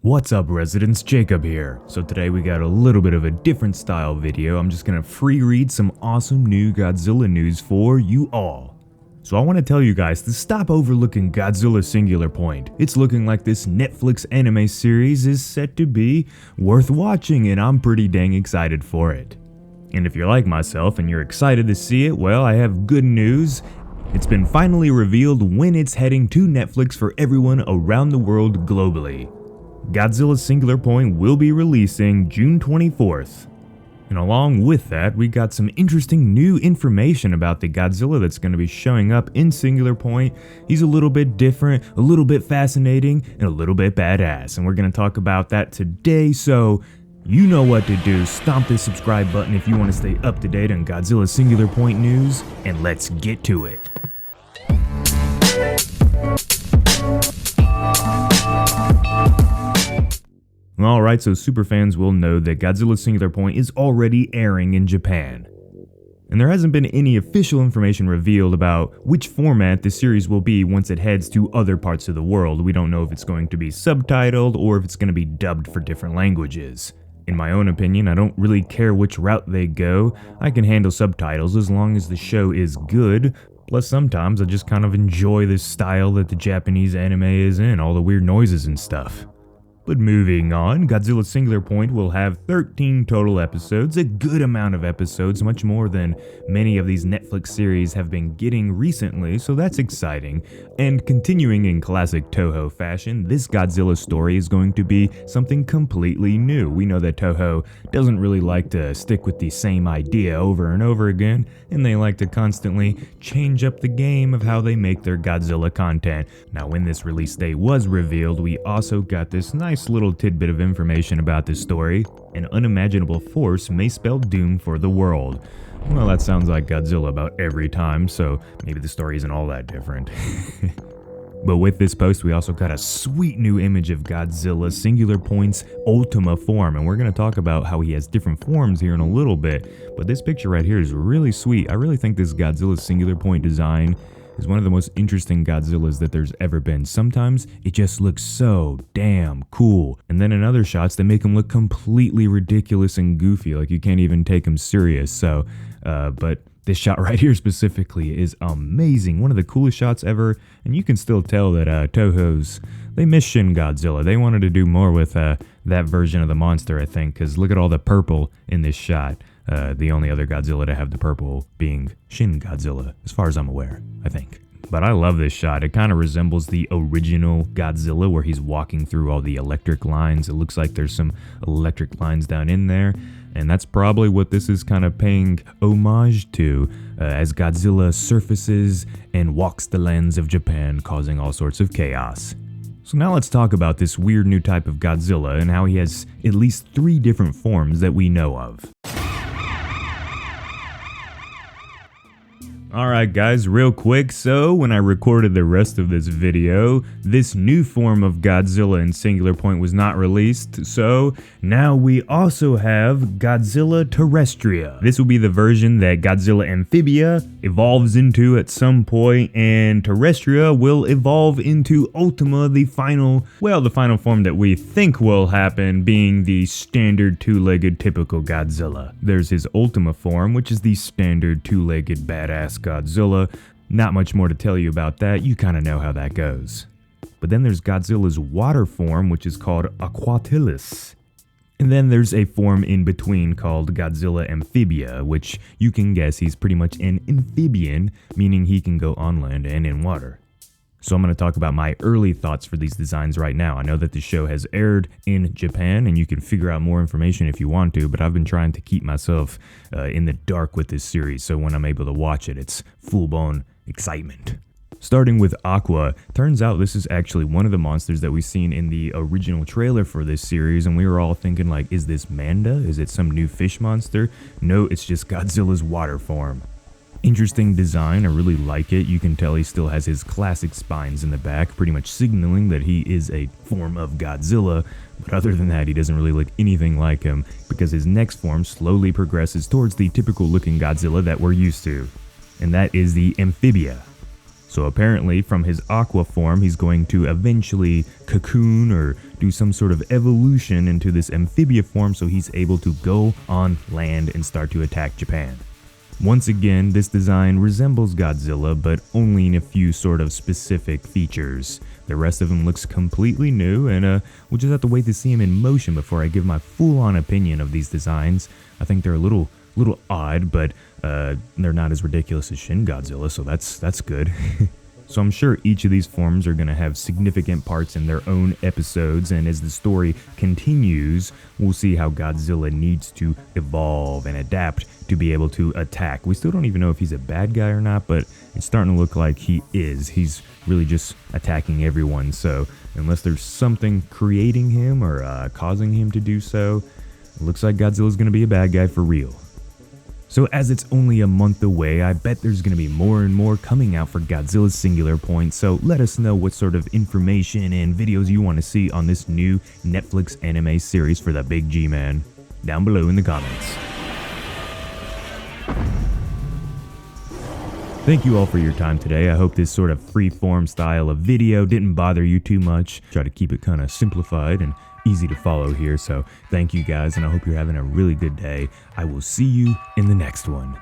What's up residents, Jacob here. So today we got a little bit of a different style video. I'm just gonna free read some awesome new Godzilla news for you all. So I want to tell you guys to stop overlooking Godzilla Singular Point. It's looking like this Netflix anime series is set to be worth watching, and I'm pretty dang excited for it. And if you're like myself and you're excited to see it, well, I have good news. It's been finally revealed when it's heading to Netflix for everyone around the world globally. Godzilla Singular Point will be releasing June 24th. And along with that, we got some interesting new information about the Godzilla that's going to be showing up in Singular Point. He's a little bit different, a little bit fascinating, and a little bit badass. And we're going to talk about that today, so you know what to do. Stomp the subscribe button if you want to stay up to date on Godzilla Singular Point news, and let's get to it. Alright, so superfans will know that Godzilla Singular Point is already airing in Japan. And there hasn't been any official information revealed about which format the series will be once it heads to other parts of the world. We don't know if it's going to be subtitled or if it's going to be dubbed for different languages. In my own opinion, I don't really care which route they go. I can handle subtitles as long as the show is good. Plus sometimes I just kind of enjoy the style that the Japanese anime is in, all the weird noises and stuff. But moving on, Godzilla Singular Point will have 13 total episodes, a good amount of episodes, much more than many of these Netflix series have been getting recently, so that's exciting. And continuing in classic Toho fashion, this Godzilla story is going to be something completely new. We know that Toho doesn't really like to stick with the same idea over and over again, and they like to constantly change up the game of how they make their Godzilla content. Now, when this release date was revealed, we also got this nice little tidbit of information about this story. An unimaginable force may spell doom for the world. Well, that sounds like Godzilla about every time, so maybe the story isn't all that different. But with this post, we also got a sweet new image of Godzilla Singular Point's Ultima form, and we're going to talk about how he has different forms here in a little bit. But this picture right here is really sweet. I really think this Godzilla Singular Point design is one of the most interesting Godzillas that there's ever been. Sometimes it just looks so damn cool, and then in other shots they make him look completely ridiculous and goofy, like you can't even take him serious. So, but this shot right here specifically is amazing, one of the coolest shots ever, and you can still tell that they miss Shin Godzilla. They wanted to do more with that version of the monster, I think, because look at all the purple in this shot. The only other Godzilla to have the purple being Shin Godzilla, as far as I'm aware, I think. But I love this shot. It kind of resembles the original Godzilla where he's walking through all the electric lines. It looks like there's some electric lines down in there, and that's probably what this is kind of paying homage to as Godzilla surfaces and walks the lands of Japan, causing all sorts of chaos. So now let's talk about this weird new type of Godzilla and how he has at least 3 different forms that we know of. Alright guys, real quick, so when I recorded the rest of this video, this new form of Godzilla in Singular Point was not released, so now we also have Godzilla Terrestria. This will be the version that Godzilla Amphibia evolves into at some point, and Terrestria will evolve into Ultima, the final form that we think will happen, being the standard 2-legged typical Godzilla. There's his Ultima form, which is the standard 2-legged badass Godzilla. Not much more to tell you about that, you kind of know how that goes. But then there's Godzilla's water form, which is called Aqua. And then there's a form in between called Godzilla Amphibia, which you can guess he's pretty much an amphibian, meaning he can go on land and in water. So I'm going to talk about my early thoughts for these designs right now. I know that the show has aired in Japan, and you can figure out more information if you want to, but I've been trying to keep myself in the dark with this series, so when I'm able to watch it, it's full-blown excitement. Starting with Aqua, turns out this is actually one of the monsters that we've seen in the original trailer for this series, and we were all thinking like, is this Manda? Is it some new fish monster? No, it's just Godzilla's water form. Interesting design, I really like it. You can tell he still has his classic spines in the back, pretty much signaling that he is a form of Godzilla, but other than that he doesn't really look anything like him, because his next form slowly progresses towards the typical looking Godzilla that we're used to, and that is the Amphibia. So apparently from his Aqua form, he's going to eventually cocoon or do some sort of evolution into this Amphibia form so he's able to go on land and start to attack Japan. Once again, this design resembles Godzilla, but only in a few sort of specific features. The rest of him looks completely new, and we'll just have to wait to see him in motion before I give my full-on opinion of these designs. I think they're a little odd, but they're not as ridiculous as Shin Godzilla, so that's good. So I'm sure each of these forms are going to have significant parts in their own episodes, and as the story continues, we'll see how Godzilla needs to evolve and adapt to be able to attack. We still don't even know if he's a bad guy or not, but it's starting to look like he is. He's really just attacking everyone, so unless there's something creating him or causing him to do so, it looks like Godzilla's going to be a bad guy for real. So as it's only a month away, I bet there's going to be more and more coming out for Godzilla's Singular Point, so let us know what sort of information and videos you want to see on this new Netflix anime series for the Big G-Man down below in the comments. Thank you all for your time today. I hope this sort of freeform style of video didn't bother you too much. Try to keep it kind of simplified and easy to follow here, so thank you guys, and I hope you're having a really good day. I will see you in the next one.